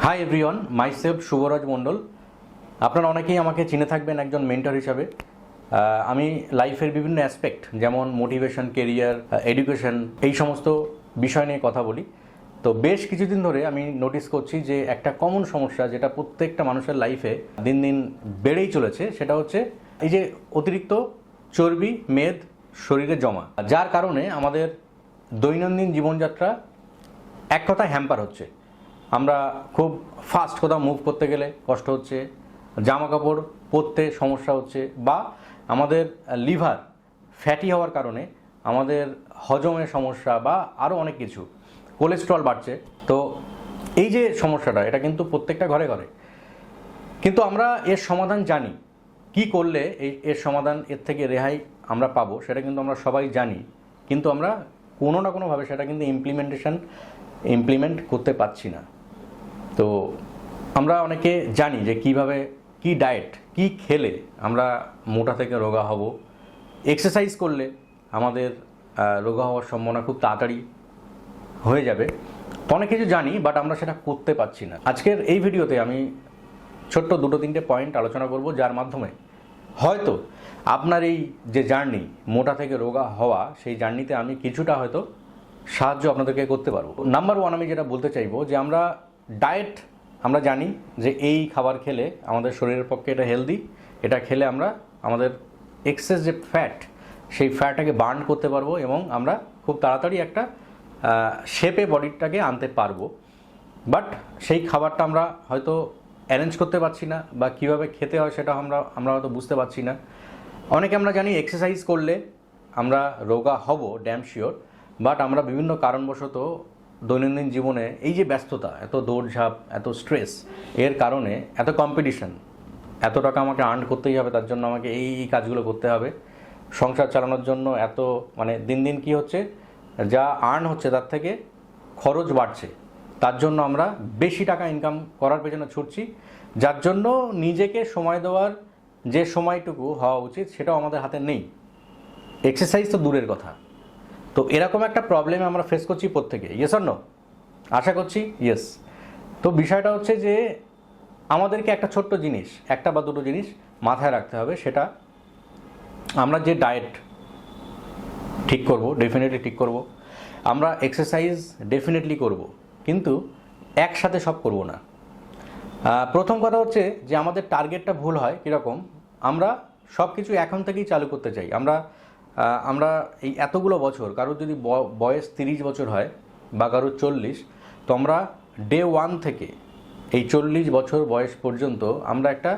Hi everyone, myself Shubhraj মণ্ডল। আপনারা অনেকেই আমাকে চিনে থাকবেন একজন মেন্টর হিসাবে। আমি লাইফের বিভিন্ন অ্যাসপেক্ট যেমন মোটিভেশন, কেরিয়ার, এডুকেশন এই সমস্ত বিষয় নিয়ে কথা বলি। তো বেশ কিছুদিন ধরে আমি নোটিস করছি যে একটা কমন সমস্যা যেটা প্রত্যেকটা মানুষের লাইফে দিন দিন বেড়েই চলেছে, সেটা হচ্ছে এই যে অতিরিক্ত চর্বি, মেদ শরীরে জমা, যার কারণে আমাদের দৈনন্দিন জীবনযাত্রা এক কথায় হ্যাম্পার হচ্ছে। আমরা খুব ফাস্ট কোথাও মুভ করতে গেলে কষ্ট হচ্ছে, জামা কাপড় পরতে সমস্যা হচ্ছে, বা আমাদের লিভার ফ্যাটি হওয়ার কারণে আমাদের হজমের সমস্যা, বা আরও অনেক কিছু, কোলেস্ট্রল বাড়ছে। তো এই যে সমস্যাটা, এটা কিন্তু প্রত্যেকটা ঘরে ঘরে। কিন্তু আমরা এর সমাধান জানি, কি করলে এর সমাধান, এর থেকে রেহাই আমরা পাবো, সেটা কিন্তু আমরা সবাই জানি। কিন্তু আমরা কোনো না কোনোভাবে সেটা কিন্তু ইমপ্লিমেন্ট করতে পারছি না। তো আমরা অনেকে জানি যে কিভাবে, কি ডায়েট, কি খেলে আমরা মোটা থেকে রোগা হব, এক্সারসাইজ করলে আমাদের রোগা হওয়ার সম্ভাবনা খুব তাড়াতাড়ি হয়ে যাবে। অনেক কিছু জানি, বাট আমরা সেটা করতে পারছি না। আজকের এই ভিডিওতে আমি ছোট্ট 2-3টে পয়েন্ট আলোচনা করব, যার মাধ্যমে হয়তো আপনার এই যে জার্নি, মোটা থেকে রোগা হওয়া, সেই জার্নিতে আমি কিছুটা হয়তো সাহায্য আপনাদেরকে করতে পারবো। নাম্বার 1 আমি যেটা বলতে চাইবো, যে আমরা ডায়েট, আমরা জানি যে এই খাবার খেলে আমাদের শরীরের পক্ষে এটা হেলদি, এটা খেলে আমরা আমাদের এক্সেস যে ফ্যাট, সেই ফ্যাটটাকে বার্ন করতে পারবো এবং আমরা খুব তাড়াতাড়ি একটা শেপে বডিটাকে আনতে পারবো। বাট সেই খাবারটা আমরা হয়তো অ্যারেঞ্জ করতে পারছি না, বা কীভাবে খেতে হয় সেটা আমরা হয়তো বুঝতে পারছি না। অনেকে আমরা জানি এক্সারসাইজ করলে আমরা রোগা হব, ড্যাম শিওর। বাট আমরা বিভিন্ন কারণবশত দৈনন্দিন জীবনে এই যে ব্যস্ততা, এত দৌড়ঝাঁপ, এত স্ট্রেস, এর কারণে এত কম্পিটিশন, এত টাকা আমাকে আর্ন করতেই হবে, তার জন্য আমাকে এই কাজগুলো করতে হবে, সংসার চালানোর জন্য এত, মানে দিন দিন কী হচ্ছে, যা আর্ন হচ্ছে তার থেকে খরচ বাড়ছে, তার জন্য আমরা বেশি টাকা ইনকাম করার পেছনে ছুটছি, যার জন্য নিজেকে সময় দেওয়ার যে সময়টুকু হওয়া উচিত সেটাও আমাদের হাতে নেই। এক্সারসাইজ তো দূরের কথা। তো এরকম একটা প্রবলেমে আমরা ফেস করছি প্রত্যেকে, ইয়েস অর নো? আশা করছি ইয়েস। তো বিষয়টা হচ্ছে যে আমাদেরকে একটা ছোট্ট জিনিস, একটা বা দুটো জিনিস মাথায় রাখতে হবে, সেটা আমরা যে ডায়েট ঠিক করব, ডেফিনেটলি ঠিক করব, আমরা এক্সারসাইজ ডেফিনেটলি করব, কিন্তু একসাথে সব করব না। প্রথম কথা হচ্ছে যে আমাদের টার্গেটটা ভুল হয়। কীরকম? আমরা সব কিছু এখন থেকেই চালু করতে চাই। আমরা এই এতগুলো বছর, কারোর যদি বয়স 30 বছর হয় বা কারোর 40, তো আমরা ডে 1 থেকে এই 40 বছর বয়স পর্যন্ত আমরা একটা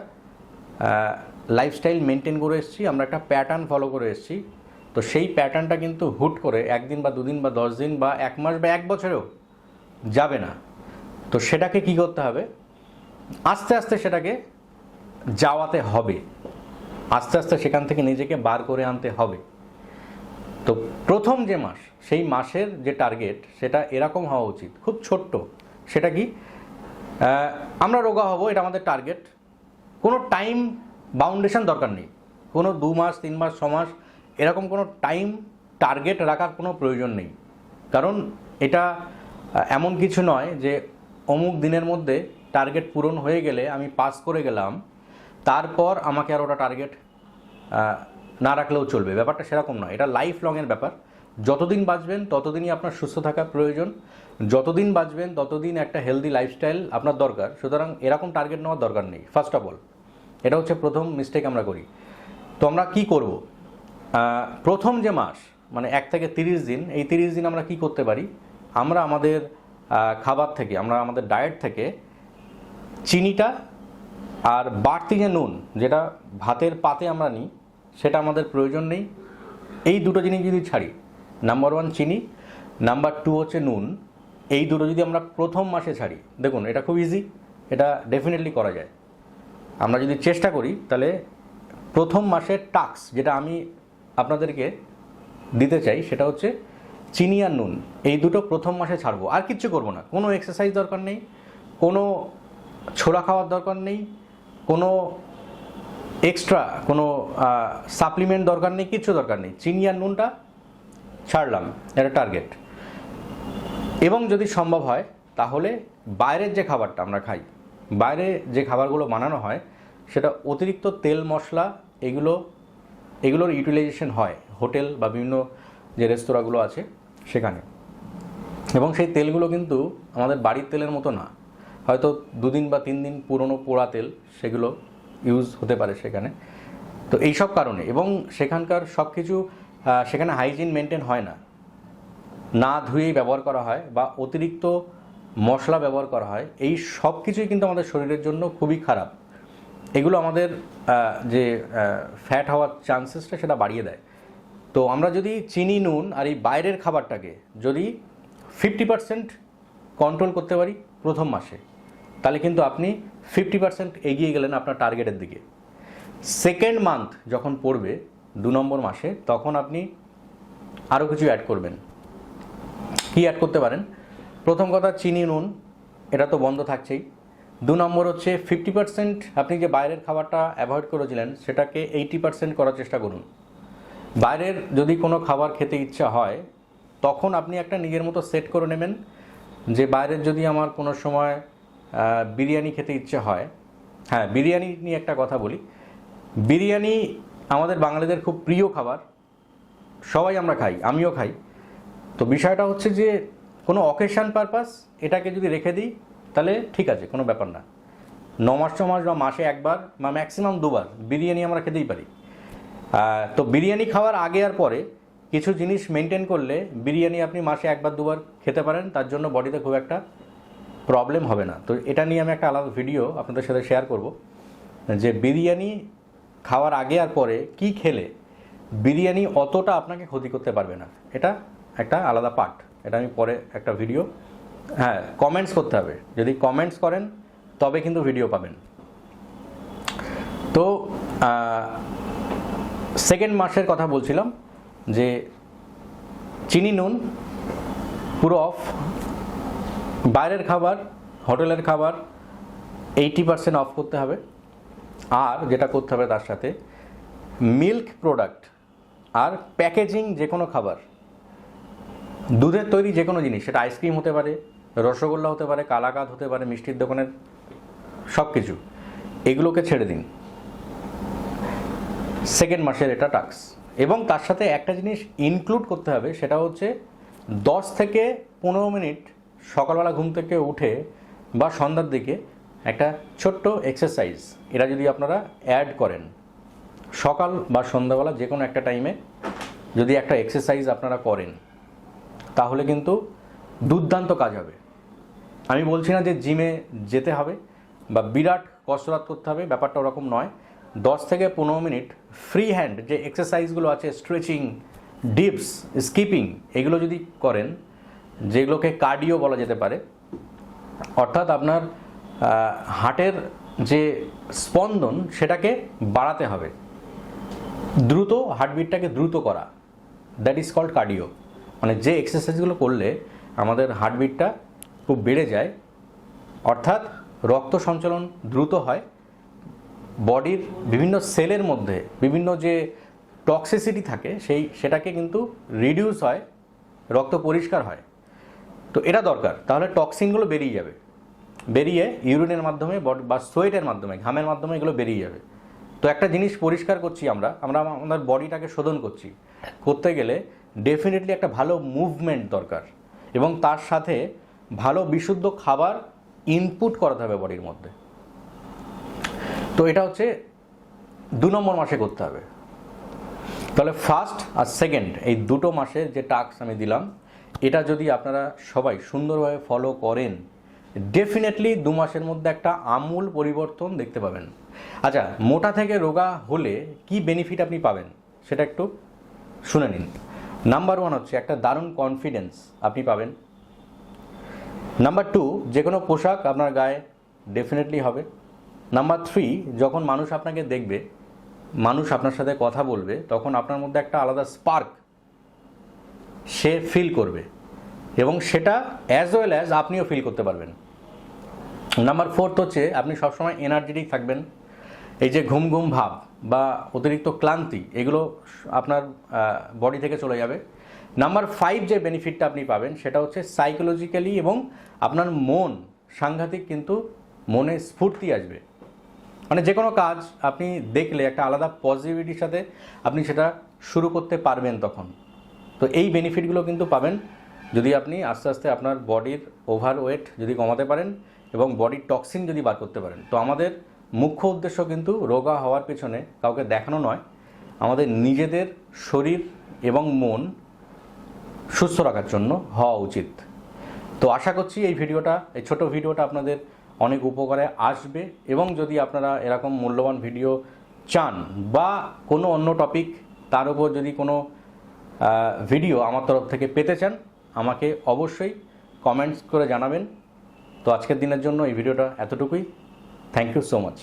লাইফস্টাইল মেনটেন করে এসেছি, আমরা একটা প্যাটার্ন ফলো করে এসেছি। তো সেই প্যাটার্নটা কিন্তু হুট করে একদিন বা দুদিন বা 10 দিন বা 1 মাস বা 1 বছরেও যাবে না। তো সেটাকে কি করতে হবে? আস্তে আস্তে সেটাকে যাওয়াতে হবে, আস্তে আস্তে সেখান থেকে নিজেকে বার করে আনতে হবে। তো প্রথম যে মাস, সেই মাসের যে টার্গেট, সেটা এরকম হওয়া উচিত, খুব ছোট্ট। সেটা কি? আমরা রোগা হব, এটা আমাদের টার্গেট। কোনো টাইম বাউন্ডেশন দরকার নেই, কোনো 2 মাস, 3 মাস, 6 মাস এরকম কোনো টাইম টার্গেট রাখার কোনো প্রয়োজন নেই। কারণ এটা এমন কিছু নয় যে অমুক দিনের মধ্যে টার্গেট পূরণ হয়ে গেলে আমি পাস করে গেলাম, তারপর আমাকে আর ওটা টার্গেট না রাখলেও চলবে। ব্যাপারটা সেরকম নয়, এটা লাইফ লংয়ের ব্যাপার। যতদিন বাঁচবেন ততদিনই আপনার সুস্থ থাকা প্রয়োজন, যতদিন বাঁচবেন ততদিন একটা হেলদি লাইফস্টাইল আপনার দরকার। সুতরাং এরকম টার্গেট নেওয়ার দরকার নেই, ফার্স্ট অফ অল। এটা হচ্ছে প্রথম মিস্টেক আমরা করি। তো আমরা কি করব? প্রথম যে মাস, মানে 1 থেকে 30 দিন, এই 30 দিন আমরা কি করতে পারি? আমরা আমাদের খাবার থেকে, আমরা আমাদের ডায়েট থেকে চিনিটা আর বাড়তি যে নুন, যেটা ভাতের পাতে আমরা নিই, সেটা আমাদের প্রয়োজন নেই। এই দুটো জিনিস যদি ছাড়ি, নাম্বার 1 চিনি, নাম্বার 2 হচ্ছে নুন, এই দুটো যদি আমরা প্রথম মাসে ছাড়ি, দেখুন এটা খুব ইজি, এটা ডেফিনেটলি করা যায়। আমরা যদি চেষ্টা করি, তাহলে প্রথম মাসের টাস্ক যেটা আমি আপনাদেরকে দিতে চাই, সেটা হচ্ছে চিনি আর নুন, এই দুটো প্রথম মাসে ছাড়বো। আর কিচ্ছু করবো না, কোনো এক্সারসাইজ দরকার নেই, কোনো ছোলা খাওয়ার দরকার নেই, কোনো এক্সট্রা কোনো সাপ্লিমেন্ট দরকার নেই, কিচ্ছু দরকার নেই। চিনি আর নুনটা ছাড়লাম, এটা টার্গেট। এবং যদি সম্ভব হয় তাহলে বাইরের যে খাবারটা আমরা খাই, বাইরে যে খাবারগুলো বানানো হয় সেটা অতিরিক্ত তেল মশলা এগুলোর ইউটিলাইজেশন হয় হোটেল বা বিভিন্ন যে রেস্তোরাঁগুলো আছে সেখানে। এবং সেই তেলগুলো কিন্তু আমাদের বাড়ির তেলের মতো না, হয়তো 2 দিন বা 3 দিন পুরনো পোড়া তেল সেগুলো ইউজ হতে পারে সেখানে। তো এইসব কারণে, এবং সেখানকার সব কিছু সেখানে হাইজিন মেনটেন হয় না, না ধুয়েই ব্যবহার করা হয় বা অতিরিক্ত মশলা ব্যবহার করা হয়, এই সব কিছুই কিন্তু আমাদের শরীরের জন্য খুবই খারাপ। এগুলো আমাদের যে ফ্যাট হওয়ার চান্সেসটা সেটা বাড়িয়ে দেয়। তো আমরা যদি চিনি, নুন আর এই বাইরের খাবারটাকে যদি 50% কন্ট্রোল করতে পারি প্রথম মাসে, তাহলে কিন্তু আপনি 50% এগিয়ে গেলেন আপনার টার্গেটের দিকে। সেকেন্ড মান্থ যখন পড়বে 2 নম্বর মাসে, তখন আপনি আরও কিছু অ্যাড করবেন। কি অ্যাড করতে পারেন? প্রথম কথা, চিনি, নুন এটা তো বন্ধ থাকছেই। 2 নম্বর হচ্ছে 50% আপনি যে বাইরের খাবারটা অ্যাভয়েড করেছিলেন সেটাকে 80% করার চেষ্টা করুন। বাইরের যদি কোনো খাবার খেতে ইচ্ছা হয় তখন আপনি একটা নিজের মতো সেট করে নেবেন যে বাইরের যদি আমার কোনো সময় বিরিয়ানি খেতে ইচ্ছে হয়, হ্যাঁ বিরিয়ানি নিয়ে একটা কথা বলি, বিরিয়ানি আমাদের বাঙালিদের খুব প্রিয় খাবার, সবাই আমরা খাই, আমিও খাই। তো বিষয়টা হচ্ছে যে কোনো অকেশান পারপাস এটাকে যদি রেখে দিই তাহলে ঠিক আছে, কোনো ব্যাপার না। 9 মাস 6 মাস বা মাসে একবার বা ম্যাক্সিমাম 2 বার বিরিয়ানি আমরা খেতেই পারি। তো বিরিয়ানি খাওয়ার আগে আর পরে কিছু জিনিস মেনটেন করলে বিরিয়ানি আপনি মাসে 1 বার 2 বার খেতে পারেন, তার জন্য বডিতে খুব একটা প্রবলেম হবে না। তো এটা নিয়ে আমি একটা আলাদা ভিডিও আপনাদের সাথে শেয়ার করব যে বিরিয়ানি খাওয়ার আগে আর পরে কি খেলে বিরিয়ানি অতটা আপনাকে ক্ষতি করতে পারবে না, এটা একটা আলাদা পার্ট। এটা আমি পরে একটা ভিডিও, হ্যাঁ কমেন্টস করতে হবে, যদি কমেন্টস করেন তবে কিন্তু ভিডিও পাবেন। তো সেকেন্ড মাসের কথা বলছিলাম যে চিনি, নুন পুরো অফ, বাইরের খাবার, হোটেলের খাবার 80% অফ করতে হবে। আর যেটা করতে হবে তার সাথে মিল্ক প্রোডাক্ট আর প্যাকেজিং যে কোনো খাবার, দুধের তৈরি যে কোনো জিনিস, সেটা আইসক্রিম হতে পারে, রসগোল্লা হতে পারে, কালাকাঁদ হতে পারে, মিষ্টির দোকানের সব কিছু, এগুলোকে ছেড়ে দিন। সেকেন্ড মাসের এটা টাস্ক। এবং তার সাথে একটা জিনিস ইনক্লুড করতে হবে, সেটা হচ্ছে 10 থেকে 15 মিনিট সকালবেলা ঘুম থেকে উঠে বা সন্ধ্যার দিকে একটা ছোট্ট এক্সারসাইজ, এটা যদি আপনারা অ্যাড করেন সকাল বা সন্ধ্যাবেলা যে কোনো একটা টাইমে যদি একটা এক্সারসাইজ আপনারা করেন তাহলে কিন্তু দুর্দান্ত কাজ হবে। আমি বলছি না যে জিমে যেতে হবে বা বিরাট কসরত করতে হবে, ব্যাপারটা ওরকম নয়। 10 থেকে 15 মিনিট ফ্রি হ্যান্ড যে এক্সারসাইজগুলো আছে, স্ট্রেচিং, ডিপস, স্কিপিং, এগুলো যদি করেন, যেগুলোকে কার্ডিও বলা যেতে পারে, অর্থাৎ আপনার হার্টের যে স্পন্দন সেটাকে বাড়াতে হবে, দ্রুত হার্টবিটটাকে দ্রুত করা, দ্যাট ইজ কল্ড কার্ডিও। মানে যে এক্সারসাইজগুলো করলে আমাদের হার্টবিটটা খুব বেড়ে যায়, অর্থাৎ রক্ত সঞ্চালন দ্রুত হয়, বডির বিভিন্ন সেলের মধ্যে বিভিন্ন যে টক্সিসিটি থাকে সেটাকে কিন্তু রিডিউস হয়, রক্ত পরিষ্কার হয়। তো এটা দরকার, তাহলে টক্সিনগুলো বেরিয়ে যাবে, বেরিয়ে ইউরিনের মাধ্যমে বা সোয়েটের মাধ্যমে, ঘামের মাধ্যমে এগুলো বেরিয়ে যাবে। তো একটা জিনিস পরিষ্কার করছি, আমরা আমাদের বডিটাকে শোধন করতে গেলে ডেফিনেটলি একটা ভালো মুভমেন্ট দরকার, এবং তার সাথে ভালো বিশুদ্ধ খাবার ইনপুট করাতে হবে বডির মধ্যে। তো এটা হচ্ছে 2 নম্বর মাসে করতে হবে। তাহলে ফার্স্ট আর সেকেন্ড এই দুটো মাসের যে টাস্ক আমি দিলাম, এটা যদি আপনারা সবাই সুন্দরভাবে ফলো করেন, ডেফিনেটলি 2 মাসের মধ্যে একটা আমূল পরিবর্তন দেখতে পাবেন। আচ্ছা, মোটা থেকে রোগা হলে কি বেনিফিট আপনি পাবেন সেটা একটু শুনে নিন। নাম্বার 1 হচ্ছে একটা দারুণ কনফিডেন্স আপনি পাবেন। নাম্বার 2, যে কোনো পোশাক আপনার গায়ে ডেফিনেটলি হবে। নাম্বার 3, যখন মানুষ আপনাকে দেখবে, মানুষ আপনার সাথে কথা বলবে, তখন আপনার মধ্যে একটা আলাদা স্পার্ক সে ফিল করবে, এবং সেটা অ্যাজ ওয়েল অ্যাজ আপনিও ফিল করতে পারবেন। নাম্বার 4 হচ্ছে আপনি সবসময় এনার্জেটিক থাকবেন। এই যে ঘুম ঘুম ভাব বা অতিরিক্ত ক্লান্তি, এগুলো আপনার বডি থেকে চলে যাবে। নাম্বার 5 যে বেনিফিটটা আপনি পাবেন সেটা হচ্ছে সাইকোলজিক্যালি এবং আপনার মন সাংঘাতিক কিন্তু মনে স্ফূর্তি আসবে। মানে যে কোনো কাজ আপনি দেখলে একটা আলাদা পজিটিভিটির সাথে আপনি সেটা শুরু করতে পারবেন তখন। তো এই বেনিফিটগুলো কিন্তু পাবেন যদি আপনি আস্তে আস্তে আপনার বডির ওভারওয়েট যদি কমাতে পারেন এবং বডির টক্সিন যদি বার করতে পারেন। তো আমাদের মুখ্য উদ্দেশ্য কিন্তু রোগা হওয়ার পেছনে কাউকে দেখানো নয়, আমাদের নিজেদের শরীর এবং মন সুস্থ রাখার জন্য হওয়া উচিত। তো আশা করছি এই ছোট ভিডিওটা আপনাদের অনেক উপকারে আসবে, এবং যদি আপনারা এরকম মূল্যবান ভিডিও চান বা কোনো অন্য টপিক তার উপর যদি কোনো ভিডিও আমার তরফ থেকে পেতে চান, আমাকে অবশ্যই কমেন্টস করে জানাবেন। তো আজকের দিনের জন্য এই ভিডিওটা এতটুকুই। Thank you so much.